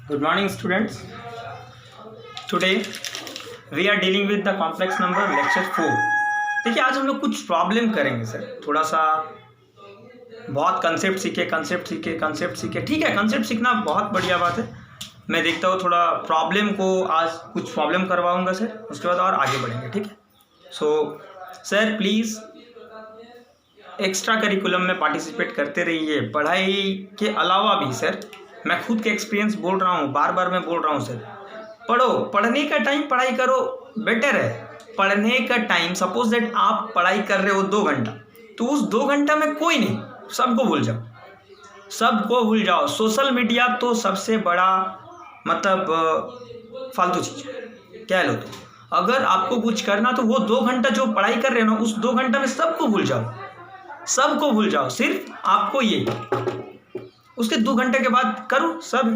Good morning, students. Today we are dealing with the complex number lecture 4. देखिए आज हम लोग कुछ प्रॉब्लम करेंगे सर, थोड़ा सा बहुत कंसेप्ट सीखे. ठीक है, कंसेप्ट सीखना बहुत बढ़िया बात है. मैं देखता हूँ थोड़ा प्रॉब्लम को, आज कुछ प्रॉब्लम करवाऊंगा सर, उसके बाद और आगे बढ़ेंगे. ठीक है. So sir please extra curriculum में पार्टिसिपेट करते रहिए. पढ़ाई के अलावा भी सर, मैं खुद के एक्सपीरियंस बोल रहा हूँ, बार बार मैं बोल रहा हूँ सर, पढ़ो. पढ़ने का टाइम पढ़ाई करो, बेटर है. पढ़ने का टाइम, सपोज दैट आप पढ़ाई कर रहे हो 2 घंटा, तो उस 2 घंटा में कोई नहीं, सबको भूल जाओ. सोशल मीडिया तो सबसे बड़ा मतलब फालतू चीज़ क्या लो. तो अगर आपको कुछ करना तो वो 2 घंटा जो पढ़ाई कर रहे हो ना, उस 2 घंटा में सबको भूल जाओ. सिर्फ आपको ये, उसके 2 घंटे के बाद करो सब.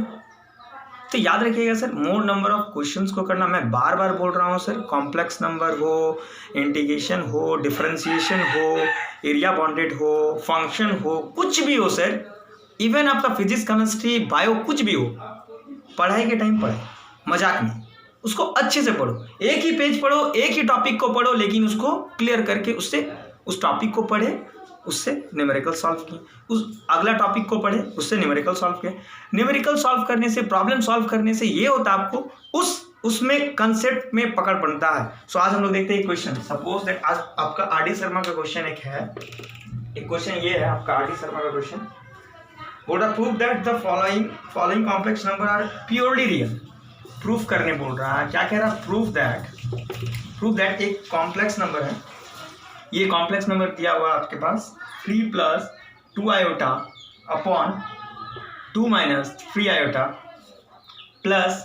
तो याद रखिएगा sir, more number of questions को करना. मैं बार बार बोल रहा हूँ सर, कॉम्प्लेक्स नंबर हो, इंटीग्रेशन हो, डिफरेंशिएशन हो, एरिया बाउंडेड हो, फंक्शन हो, कुछ भी हो सर, इवन आपका फिजिक्स, केमिस्ट्री, बायो, कुछ भी हो, पढ़ाई के टाइम पढ़ाई, मजाक नहीं. उसको अच्छे से पढ़ो, एक ही पेज पढ़ो, एक ही टॉपिक को पढ़ो, लेकिन उसको क्लियर करके उससे उस टॉपिक को पढ़े, उससे न्यूमेरिकल सॉल्व किए. उस अगला टॉपिक को पढ़े, उससे न्यूमेरिकल सॉल्व किए. न्यूमेरिकल सॉल्व करने से, प्रॉब्लम सॉल्व करने से ये होता है आपको उसमें कंसेप्ट में पकड़ पड़ता है. सो आज हम लोग देखते हैं क्वेश्चन. सपोज दैट आज आपका आर डी शर्मा का क्वेश्चन एक क्वेश्चन ये है आपका आर डी शर्मा का क्वेश्चन. बोल रहा prove that the following complex number are purely real. Proof करने बोल रहा है. क्या कह रहा है? प्रूव दैट एक कॉम्प्लेक्स नंबर है. ये कॉम्प्लेक्स नंबर दिया हुआ आपके पास 3 + 2 iota upon 2 - 3 iota plus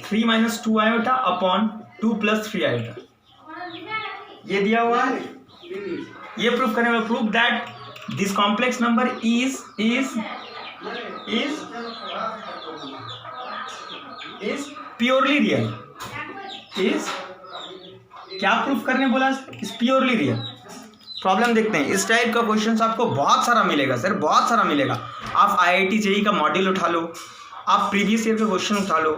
3 - 2 iota upon 2 + 3 iota, ये दिया हुआ है. ये प्रूफ करने वाला, proof that this complex number is purely real. क्या प्रूफ करने बोला? Is purely real. प्रॉब्लम देखते हैं. इस टाइप का क्वेश्चंस आपको बहुत सारा मिलेगा सर, बहुत सारा मिलेगा. आप IIT JEE का मॉड्यूल उठा लो, आप प्रीवियस ईयर के क्वेश्चन उठा लो,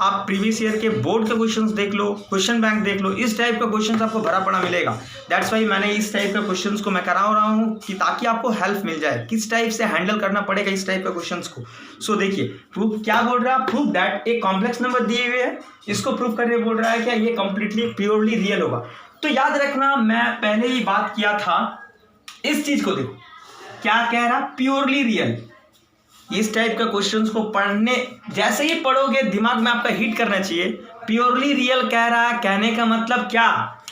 आप प्रीवियस ईयर के बोर्ड के क्वेश्चंस देख लो, क्वेश्चन बैंक देख लो. इस टाइप का क्वेश्चंस आपको भरा पड़ा मिलेगा. दैट्स वाई मैंने इस टाइप के क्वेश्चंस को मैं करा रहा हूँ कि ताकि आपको हेल्प मिल जाए, किस टाइप से हैंडल करना पड़ेगा इस टाइप के क्वेश्चंस को. सो देखिए, प्रूफ क्या बोल रहा है? प्रूफ दैट एक कॉम्प्लेक्स नंबर दिए हुए है, इसको प्रूफ करने बोल रहा है क्या ये कंप्लीटली प्योरली रियल होगा. तो याद रखना, मैं पहले ही बात किया था, इस चीज को देखो क्या कह रहा, प्योरली रियल. इस टाइप का क्वेश्चंस को पढ़ने, जैसे ही पढ़ोगे दिमाग में आपका हिट करना चाहिए. प्योरली रियल कह रहा है, कहने का मतलब क्या?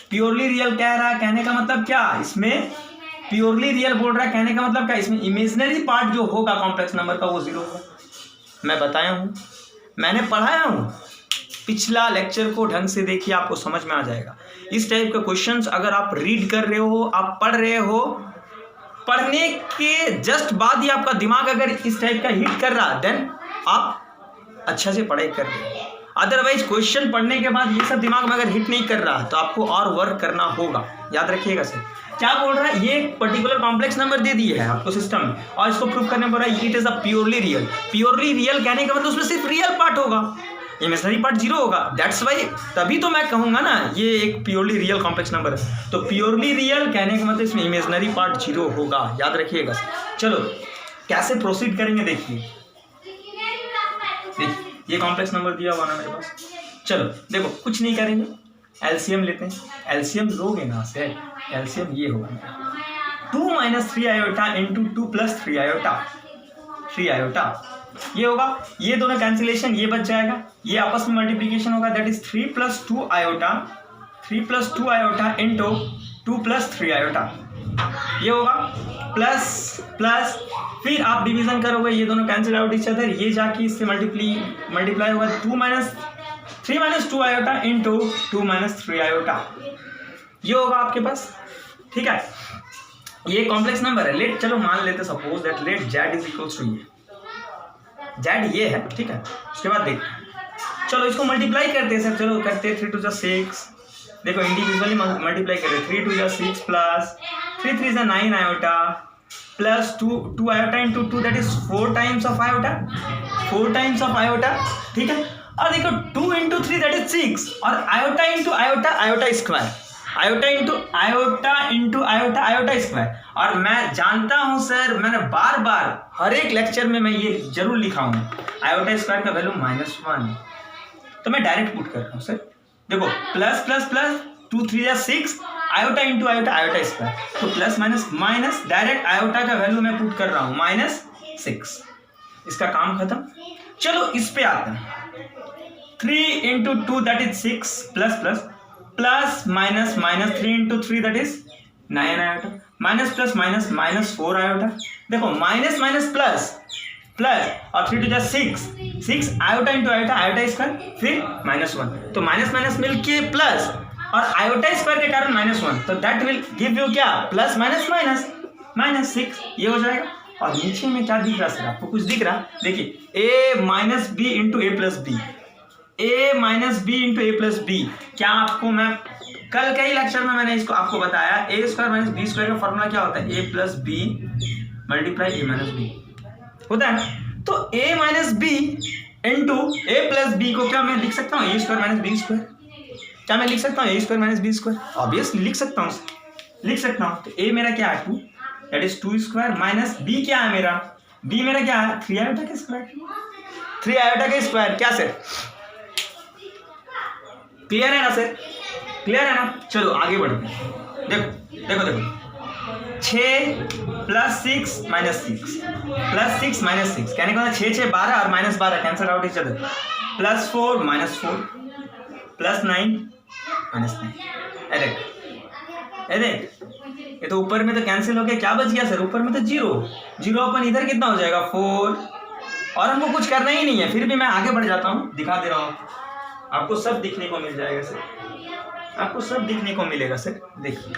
प्योरली रियल कह रहा है, कहने का मतलब क्या? इसमें प्योरली रियल बोल रहा है, कहने का मतलब क्या? इसमें इमेजिनरी पार्ट जो होगा कॉम्प्लेक्स नंबर का वो 0 होगा. मैं बताया हूँ, मैंने पढ़ाया हूँ. पिछला लेक्चर को ढंग से देखिए, आपको समझ में आ जाएगा. इस टाइप के क्वेश्चंस अगर आप रीड कर रहे हो, आप पढ़ रहे हो, पढ़ने के जस्ट बाद ही आपका दिमाग अगर इस टाइप का हिट कर रहा, देन आप अच्छा से पढ़ाई कर रहे हो. अदरवाइज क्वेश्चन पढ़ने के बाद ये सब दिमाग में अगर हिट नहीं कर रहा तो आपको और वर्क करना होगा. याद रखिएगा सर. क्या बोल रहा है? ये पर्टिकुलर कॉम्प्लेक्स नंबर दे दिए है आपको सिस्टम में, और इसको प्रूव करने बोल रहा है it is a purely real. Purely real कहने का मतलब उसमें सिर्फ रियल पार्ट होगा, इमेजिनरी पार्ट 0 होगा. दैट्स वाई, तभी तो मैं कहूँगा ना ये एक प्योरली रियल कॉम्प्लेक्स नंबर है. तो प्योरली रियल कहने का मतलब इसमें इमेजिनरी पार्ट 0 होगा. याद रखिएगा. चलो कैसे प्रोसीड करेंगे देखिए. ये कॉम्प्लेक्स नंबर दिया हुआ ना मेरे पास. चलो देखो, कुछ नहीं करेंगे, एलसीएम लेते हैं. एलसीएम लोगे ना सर, एलसीएम ये होगा 2 - 3 आयोटा इंटू 2 + 3 आयोटा. 3 आयोटा ये होगा, ये दोनों कैंसिलेशन, ये बच जाएगा, ये आपस में मल्टीप्लीकेशन होगा. That is 3 + 2 iota, 3 + 2 iota into 2 + 3 iota. ये होगा प्लस फिर आप डिवीजन करोगे, ये दोनों कैंसिल आउट इच अदर, ये जाके इससे मल्टीप्लाई होगा 3 - 2 आयोटा इंटू 2 - 3 आयोटा. ये होगा आपके पास. ठीक है, ये कॉम्प्लेक्स नंबर है. लेट, चलो मान लेते suppose that let z is equals to ये z ये है. ठीक है, उसके बाद देख, चलो इसको मल्टीप्लाई करते हैं सर. चलो करते हैं 3 × 6. देखो इंडिविजुअली मल्टीप्लाई करें. 3 × 6 plus 3 × 3 = 9 iota plus 2 iota into 2, that is 4 times of iota. 4 times of iota, ठीक है। और देखो 2 इंटू 3 दैट इज 6, और iota into iota, iota square, iota into iota into iota, iota square. और मैं जानता हूं सर, मैंने बार बार हर एक लेक्चर में मैं ये जरूर लिखा हूं, आयोटा स्क्वायर का वैल्यू -1, तो मैं डायरेक्ट पुट कर रहा हूं सर। देखो प्लस प्लस प्लस 2 3 या 6, iota into iota, iota square, तो plus minus minus, direct iota का वैल्यू मैं पुट कर रहा हूं -6, इसका काम खत्म। चलो इस पे आते हैं, 3 into 2 that is 6 plus plus plus minus minus 3 into 3 that is 9 iota, minus plus minus -4 iota. देखो माइनस माइनस प्लस प्लस, और 3 2 6 iota into iota, iota square, फिर -1, तो माइनस माइनस मिलके प्लस, और आयोटा स्क्वायर के कारण -1, तो दैट विल गिव यू क्या, प्लस माइनस माइनस -6, ये हो जाएगा। और नीचे में क्या दिख रहा सर, आपको कुछ दिख रहा, देखिए a minus B into A plus b, a minus B into A plus b. क्या आपको मैं कल कई लेक्चर में मैंने इसको आपको बताया, A square minus B square का फॉर्मूला क्या होता है, A plus B multiply A minus B होता है ना। तो a minus B into A plus B को क्या मैं लिख सकता हूँ, A square minus B square, क्या मैं लिख सकता हूँ, A square minus B square, obviously लिख सकता हूँ, लिख सकता हूँ। तो a मेरा क्या है 2, that is 2 square, minus b क्या है मेरा, b मेरा क्या है 3 आयोटा का स्क्वायर, 3 आयोटा का स्क्वायर। क्या सर, क्लियर है ना सर, क्लियर है ना। चलो आगे बढ़ते हैं, देखो देखो देखो 6 प्लस 6 माइनस 6 प्लस 6 माइनस 6, कहने का मतलब 6 6 12 और -12 cancel out each other, plus 4 minus 4 plus 9 minus 9। अरे ये तो ऊपर में तो कैंसिल हो गया, क्या बच गया सर, ऊपर में तो 0 अपन इधर कितना हो जाएगा 4, और हमको कुछ करना ही नहीं है, फिर भी मैं आगे बढ़ जाता हूँ, दिखा दे रहा हूँ आपको, सब दिखने को मिल जाएगा सर, आपको सब दिखने को मिलेगा सर। देखिए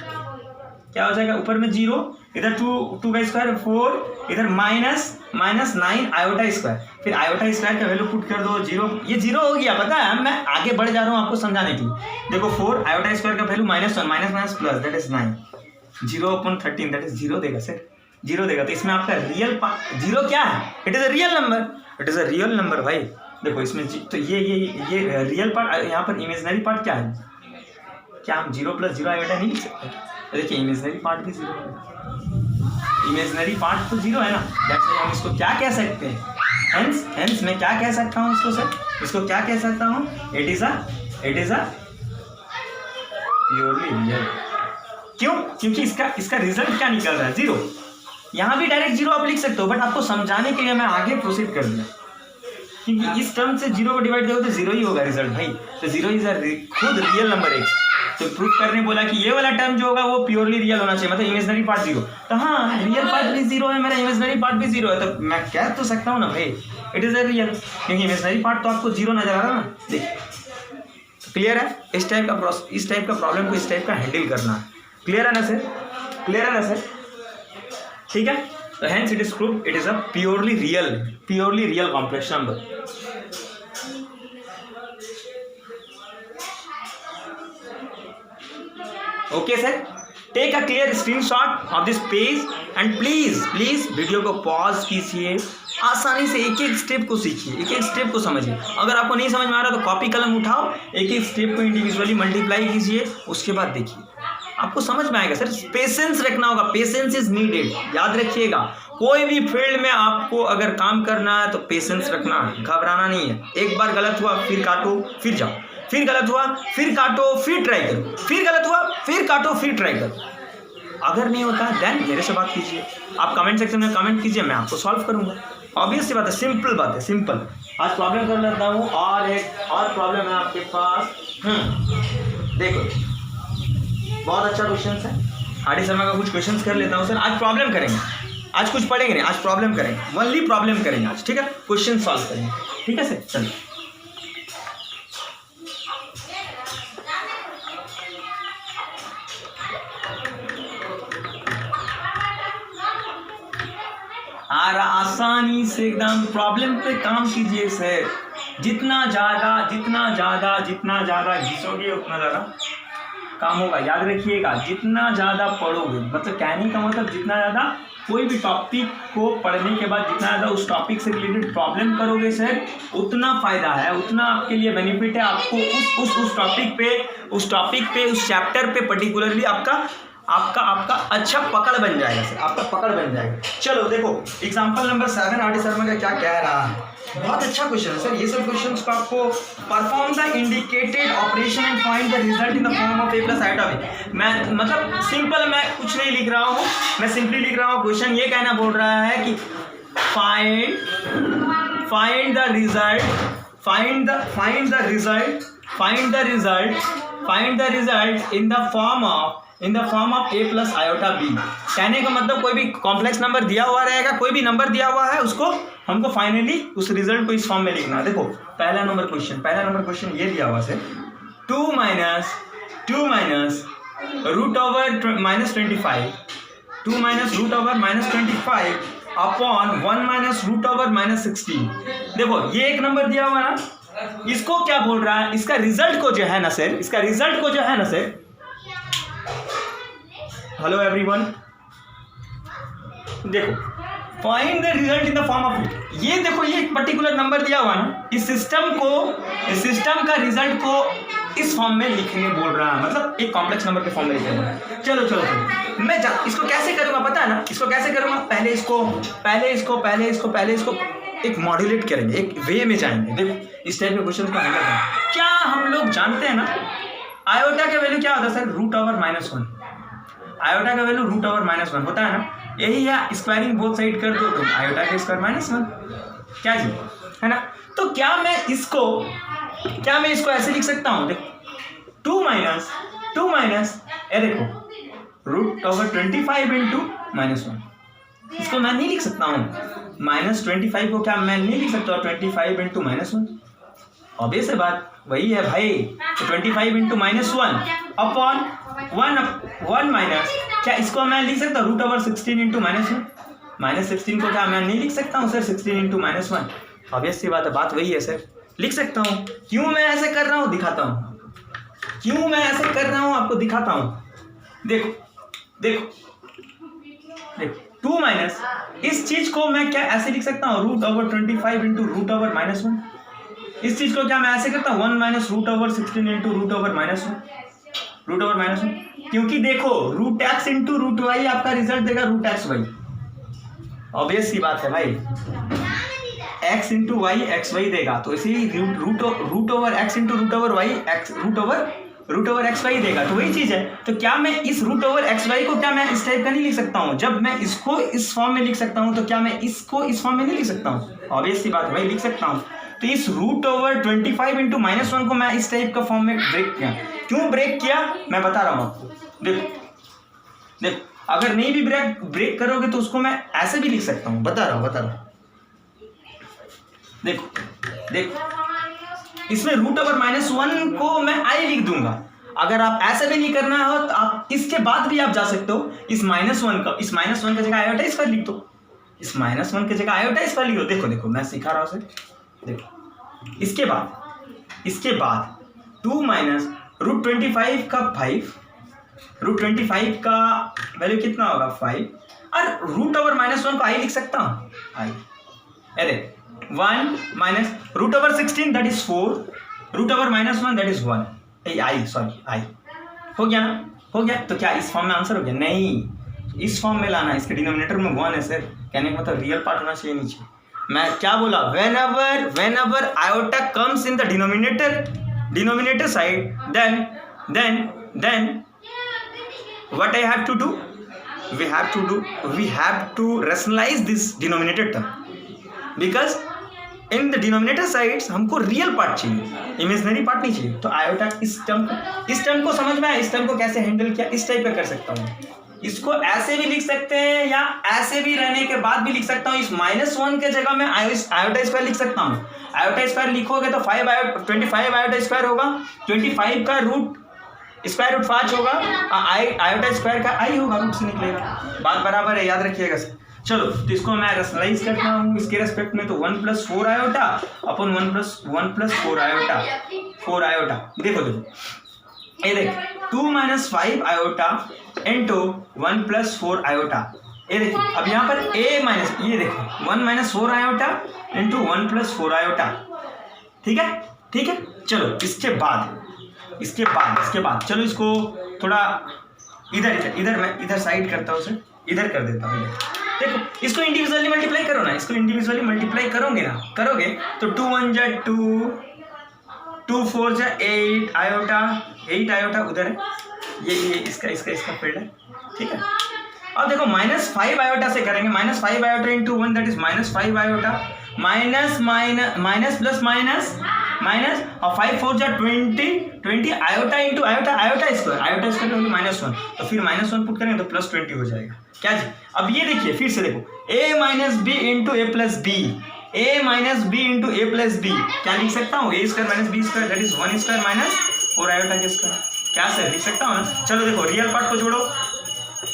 क्या हो जाएगा, ऊपर में 0, इधर 2 का स्क्वायर 4, इधर -9 आयोटा स्क्वायर, फिर आयोटा स्क्वायर का वैल्यू पुट कर दो 0, ये 0 हो गया, पता है मैं आगे बढ़ जा रहा हूँ आपको समझाने के लिए। देखो 4 आयोटा स्क्वायर का value -1 minus minus plus that is 9, 0/13 that is 0 देगा सर, 0 देगा। तो इसमें आपका रियल पार्ट 0 क्या है, it is a real number, it is a real number भाई। देखो इसमें तो ये रियल पार्ट, यहाँ पर इमेजिनरी पार्ट क्या है, क्या हम 0 + 0 आयोटा नहीं लिख सकते, देखिए इमेजिनरी पार्ट भी 0 है, इमेजिनरी पार्ट तो 0 है ना, दैट्स व्हाई हम इसको क्या कह सकते हैं, हेंस मैं क्या कह सकता हूँ इसको सर, इसको क्या कह सकता हूँ, it is a purely real. क्यों, क्योंकि इसका रिजल्ट क्या निकल रहा है 0, यहाँ भी डायरेक्ट 0 आप लिख सकते हो, बट आपको समझाने के लिए मैं आगे प्रोसीड कर दिया, क्योंकि इस टर्म से 0 को डिवाइड करो तो 0 ही होगा रिजल्ट भाई, तो 0 इज खुद रियल नंबर है। तो प्रूफ करने बोला कि ये वाला टर्म जो होगा वो प्योरली रियल होना चाहिए, मतलब इमेजिनरी पार्ट 0, तो हाँ रियल पार्ट भी 0 है, मेरा इमेजिनरी पार्ट भी 0 है, तो मैं कह तो सकता हूँ ना भाई इट इज अ रियल, क्योंकि इमेजिनरी पार्ट तो आपको 0 नजर आ रहा है ना। देखिए क्लियर है, इस टाइप का प्रॉब्लम को इस टाइप का हैंडल करना है, क्लियर है ना सर, क्लियर है ना सर, ठीक है। तो hence it is proof it is a purely real complex number. Okay sir, take a clear screenshot of this page and please video को पॉज कीजिए, आसानी से एक एक स्टेप को सीखिए, एक एक स्टेप को समझिए। अगर आपको नहीं समझ में आ रहा तो कॉपी कलम उठाओ, एक एक स्टेप को इंडिविजुअली मल्टीप्लाई कीजिए, उसके बाद देखिए आपको समझ में आएगा। सर पेशेंस रखना होगा, पेशेंस इज नीडेड, याद रखिएगा। कोई भी फील्ड में आपको अगर काम करना है तो पेशेंस रखना है, घबराना नहीं है। एक बार गलत हुआ फिर काटो फिर जाओ, फिर गलत हुआ फिर काटो फिर ट्राई करो, फिर गलत हुआ फिर काटो फिर ट्राई करो। अगर नहीं होता देन मेरे से बात कीजिए, आप कमेंट सेक्शन में कमेंट कीजिए, मैं आपको सॉल्व करूंगा। ऑब्वियस सी बात है, सिंपल बात है, सिंपल। आज प्रॉब्लम कर लेता हूँ और एक और प्रॉब्लम है आपके पास। देखो बहुत अच्छा क्वेश्चन है, हार्डी शर्मा का कुछ क्वेश्चंस कर लेता हूँ सर। आज प्रॉब्लम करेंगे, आज कुछ पढ़ेंगे नहीं, आज प्रॉब्लम करेंगे, ओनली प्रॉब्लम करेंगे आज, ठीक है। क्वेश्चन सॉल्व करेंगे, ठीक है सर। चलिए आसानी से एकदम प्रॉब्लम पे काम कीजिए सर। जितना ज़्यादा घिसोगे उतना ज़्यादा काम होगा, याद रखिएगा। जितना ज़्यादा पढ़ोगे, मतलब कहने का मतलब जितना ज़्यादा कोई भी टॉपिक को पढ़ने के बाद जितना ज़्यादा उस टॉपिक से रिलेटेड प्रॉब्लम करोगे सर, उतना फ़ायदा है, उतना आपके लिए बेनिफिट है। आपको उस टॉपिक पे उस चैप्टर पे पर्टिकुलरली आपका अच्छा पकड़ बन जाएगा सर, आपका पकड़ बन जाएगा। चलो देखो example number 7 R D Sharma का क्या कह रहा है, बहुत अच्छा क्वेश्चन है सर। ये सब क्वेश्चंस को आपको perform the indicated operation and find the result in the form of a plus iota b। मैं मतलब सिंपल, मैं कुछ नहीं लिख रहा हूँ, मैं सिंपली लिख रहा हूँ। क्वेश्चन ये कहना बोल रहा है कि find the result in the form of a plus iota b। कहने का मतलब कोई भी कॉम्प्लेक्स नंबर दिया हुआ रहेगा, कोई भी नंबर दिया हुआ है, उसको हमको फाइनली उस रिजल्ट को इस फॉर्म में लिखना है। देखो पहला नंबर क्वेश्चन ये दिया हुआ है 2 minus root over minus 25 upon 1 minus root over minus 16। देखो ये एक नंबर दिया हुआ है ना, इसको क्या बोल रहा है, इसका रिजल्ट को जो है ना सर, हेलो एवरीवन, देखो find the result in the form of, ये देखो ये एक पर्टिकुलर नंबर दिया हुआ ना, इस सिस्टम का रिजल्ट को इस फॉर्म में लिखने बोल रहा है, मतलब एक कॉम्प्लेक्स नंबर के फॉर्म में लिखने बोल रहा है। चलो मैं इसको कैसे करूंगा पता है ना, इसको कैसे करूंगा, पहले इसको एक मॉड्यूलेट करेंगे, एक वे में जाएंगे। देखो इस टाइप के क्वेश्चन को हैंडल करें। क्या हम लोग जानते हैं ना आयोटा का वैल्यू क्या होता है sir, root over minus 1। Iota का वैल्यू रूट ओवर माइनस 1 होता है ना, यही है, स्क्वायरिंग बोथ साइड कर दो तो आयोटा का स्क्वायर माइनस 1, क्या जी है ना। तो क्या मैं इसको ऐसे लिख सकता हूँ, देखो 2 माइनस ये देखो रूट ओवर 25 इंटू माइनस 1। इसको मैं नहीं लिख सकता हूँ, माइनस 25 को क्या मैं नहीं लिख सकता हूँ 25 इंटू माइनस 1। ऑब्वियस है बात, वही है भाई। तो 25 इंटू माइनस 1 अपॉन 1 माइनस, क्या इसको मैं लिख सकता हूँ root over 16 into minus 1। Minus 16 को क्या मैं नहीं लिख सकता हूँ सर 16 इंटू माइनस 1। ऑब्वियस सी बात है, बात वही है सर, लिख सकता हूँ। क्यों मैं ऐसे कर रहा हूँ दिखाता हूँ, आपको दिखाता हूँ। देखो 2 माइनस, इस चीज को मैं क्या ऐसे लिख सकता हूँ root over 25 into root over minus 1। इस चीज को क्या मैं ऐसे करता हूँ 1 minus root over 16 into root over minus 1, क्योंकि देखो root x into root y आपका रिजल्ट देगा रूट एक्स वाई। ऑब्वियस सी बात है भाई, x into y x y देगा, तो इसी root over x into root over y root over x y देगा, तो वही चीज है। तो क्या मैं इस रूट ओवर एक्स वाई को क्या मैं इस टाइप का नहीं लिख सकता हूँ, जब मैं इसको इस फॉर्म में लिख सकता हूँ तो क्या मैं इसको इस फॉर्म में नहीं लिख सकता हूँ। ऑब्वियस सी बात है भाई, लिख सकता हूँ। तो इस रूट ओवर 25 इंटू माइनस 1 को मैं इस टाइप का फॉर्म में ब्रेक किया। क्यों ब्रेक किया मैं बता रहा हूँ आपको। देखो अगर नहीं भी ब्रेक करोगे तो उसको मैं ऐसे भी लिख सकता हूँ, बता रहा हूँ। देखो इसमें रूट ओवर माइनस 1 को मैं आई लिख दूंगा। अगर आप ऐसे भी नहीं करना हो तो आप इसके बाद भी आप जा सकते हो, इस माइनस वन की जगह आयोटा इस पर लिख दो, इस माइनस 1 की जगह आयोटा इस पर लिख दो। देखो मैं सिखा रहा हूँ सर। देखो इसके बाद 2 माइनस रूट 25 का 5, रूट 25 का वैल्यू कितना होगा 5, और रूट ओवर माइनस 1 को आई लिख सकता हूँ, आई। अरे 1 minus root over 16 that is 4, root over minus 1 that is 1, i हो गया ना, हो गया। तो क्या इस फॉर्म में आंसर हो गया? नहीं, इस फॉर्म में लाना है, इसके डिनोमिनेटर में 1 है सर, कहने का मतलब रियल पार्ट होना चाहिए नीचे। मैं क्या बोला, whenever iota comes in the denominator side, then what I have to do, we have to rationalize this denominator term, because in the denominator sides हमको रियल पार्ट चाहिए, इमेजिनरी पार्ट नहीं चाहिए। तो आयोटा इस टर्म को समझ में आया, इस टर्म को कैसे हैंडल किया, इस टाइप का कर सकता हूँ। इसको ऐसे भी लिख सकते हैं या ऐसे भी रहने के बाद भी लिख सकता हूँ। इस माइनस 1 के जगह में आयोटा स्क्वायर लिख सकता हूँ। आयोटा स्क्वायर लिखोगे तो 25 आयोटा स्क्वायर होगा, 25 का रूट स्क्वायर रूट 5 होगा, आयोटा स्क्वायर का आई होगा, रूट से निकलेगा। बात बराबर है, याद रखिएगा सर। चलो तो इसको मैं रैशनलाइज करता हूँ इसके रेस्पेक्ट में, तो 1 + 4 आयोटा अपन 1 + 4 आयोटा। देखो ये देख 2 - 5 आयोटा इंटू 1 + 4 आयोटा। ये देखिए अब यहाँ पर a माइनस, ये देखो 1 minus 4 iota into 1 plus 4 iota, ठीक है ठीक है। चलो इसके बाद चलो इसको थोड़ा इधर मैं इधर साइड करता हूँ, उसे इधर कर देता हूँ। देखो इसको इंडिविजुअली मल्टीप्लाई करो ना, इसको इंडिविजुअली मल्टीप्लाई करोगे ना, करोगे तो 2 1 जा 2, 2 4 जा 8 आयोटा, 8 आयोटा उधर है, ये इसका फील्ड है, ठीक है। अब देखो -5 आयोटा से करेंगे, -5 iota into 1 that is -5 iota, minus plus minus और 5 4 जा 20 आयोटा इंटू आयोटा स्क्वायर -1, तो फिर -1 पुट करेंगे तो +20 हो जाएगा क्या जी। अब ये देखिए फिर से देखो a minus B into A plus b, a minus B into A plus b, क्या लिख सकता हूँ a square minus B square that is 1 square minus 4 iota के स्क्वायर, क्या सर लिख सकता हूँ ना। चलो देखो रियल पार्ट को जोड़ो,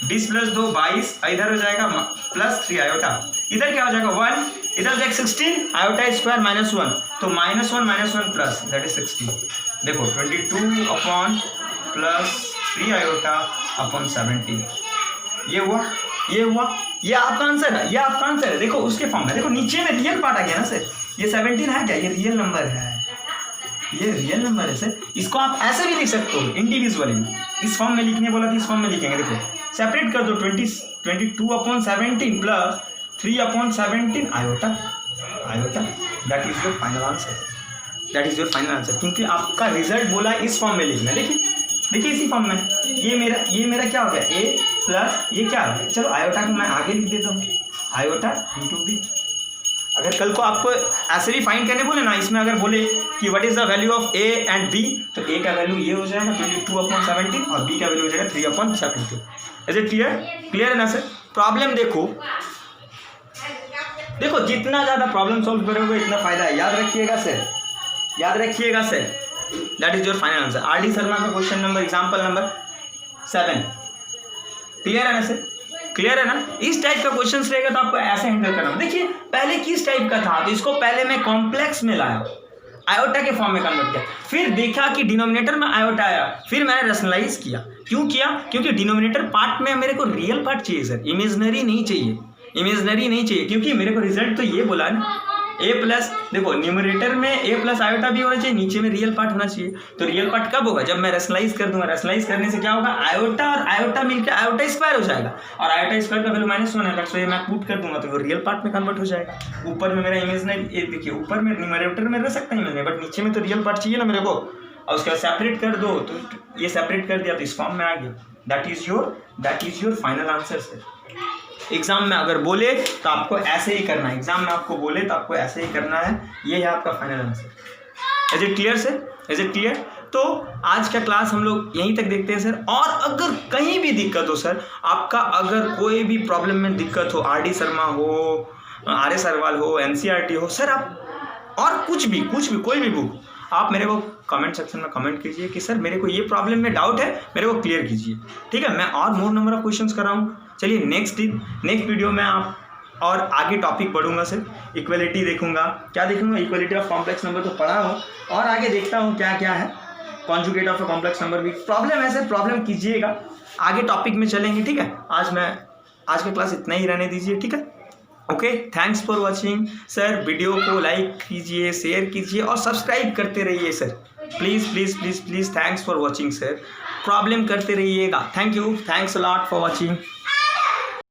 20 + 2 22, इधर हो जाएगा +3 आयोटा, इधर क्या हो जाएगा 1, इधर जाएगा 16 आयोटा स्क्वायर -1, तो -1 प्लस दैट इज 16। देखो 22 अपॉन +3 आयोटा अपॉन 17, ये हुआ ये आपका आंसर है, देखो उसके फॉर्म में, देखो नीचे में रियल पार्ट आ गया ना सर, ये 17 है क्या, ये रियल नंबर है सर। इसको आप ऐसे भी लिख सकते हो इंडिविजुअली, इस फॉर्म में लिखने बोला तो इस फॉर्म में लिखेंगे। देखो सेपरेट कर दो, 22 upon 17 plus 3 upon 17 iota, that is your final answer, क्योंकि आपका रिजल्ट बोला इस फॉर्म में लिखना। देखिए इसी फॉर्म में ये मेरा क्या हो गया a प्लस ये क्या हो गया, चलो आयोटा को मैं आगे लिख देता हूँ, आयोटा इंटू b। अगर कल को आपको ऐसे भी फाइंड करने बोले ना, इसमें अगर बोले कि what is the value of a and b, तो a का वैल्यू ये हो जाएगा 22 अपॉन 17 और b का वैल्यू हो जाएगा 3 अपॉन 17। इज इट क्लियर है ना सर। प्रॉब्लम देखो जितना ज़्यादा प्रॉब्लम सॉल्व करोगे इतना फायदा है, याद रखिएगा sir, that is your final answer. R D. Sharma का question number example number 7, clear है ना सर, क्लियर है ना। इस टाइप का क्वेश्चन रहेगा तो आपको ऐसे हैंडल करना। देखिए पहले किस टाइप का था, तो इसको पहले मैं कॉम्प्लेक्स में लाया, आयोटा के फॉर्म में कन्वर्ट किया, फिर देखा कि डिनोमिनेटर में आयोटा आया, फिर मैंने रेशनलाइज किया। क्यों किया, क्योंकि डिनोमिनेटर पार्ट में मेरे को रियल पार्ट चाहिए सर, इमेजनरी नहीं चाहिए, क्योंकि मेरे को रिजल्ट तो ये बोला ना a प्लस, देखो न्यूमरेटर में a प्लस आयोटा भी होना चाहिए, नीचे में रियल पार्ट होना चाहिए। तो रियल पार्ट कब होगा, जब मैं रेशनलाइज कर दूंगा। रेशनलाइज करने से क्या होगा, आयोटा और आयोटा मिलकर आयोटा स्क्वायर हो जाएगा, और आयोटा स्क्वायर का वैल्यू -1 है, तो ये मैं पुट कर दूंगा तो वो रियल पार्ट में कन्वर्ट हो जाएगा। ऊपर में मेरा इमेजनरी, देखिए ऊपर में न्यूमरेटर में रह सकता है, बट नीचे में तो रियल पार्ट चाहिए ना मेरे को, और उसके बाद सेपरेट कर दो, तो ये सेपरेट कर दिया तो इस फॉर्म में आ गया। That is your final answer sir. Exam में अगर बोले तो आपको ऐसे ही करना है, ये है आपका final answer. Is it clear sir, तो आज का क्लास हम लोग यहीं तक देखते हैं सर। और अगर कहीं भी दिक्कत हो सर, आपका अगर कोई भी प्रॉब्लम में दिक्कत हो, आर.डी. शर्मा हो, आर.एस. अग्रवाल हो, एनसीईआरटी हो सर, आप और कुछ भी कोई भी बुक, आप मेरे को कमेंट सेक्शन में कमेंट कीजिए कि सर मेरे को ये प्रॉब्लम में डाउट है, मेरे को क्लियर कीजिए, ठीक है। मैं और मोर नंबर ऑफ क्वेश्चंस कराऊँ। चलिए नेक्स्ट वीडियो में आप और आगे टॉपिक बढ़ूंगा सर। इक्वलिटी देखूंगा, इक्वलिटी ऑफ कॉम्प्लेक्स नंबर तो पढ़ा हो, और आगे देखता हूँ क्या क्या है, conjugate of a complex number भी प्रॉब्लम है सर, प्रॉब्लम कीजिएगा, आगे टॉपिक में चलेंगे, ठीक है। आज का क्लास इतना ही रहने दीजिए, ठीक है। Okay, thanks for watching sir. Video को लाइक कीजिए, शेयर कीजिए और सब्सक्राइब करते रहिए sir, please. Thanks for watching sir. Problem करते रहिएगा। Thank you, thanks a lot for watching.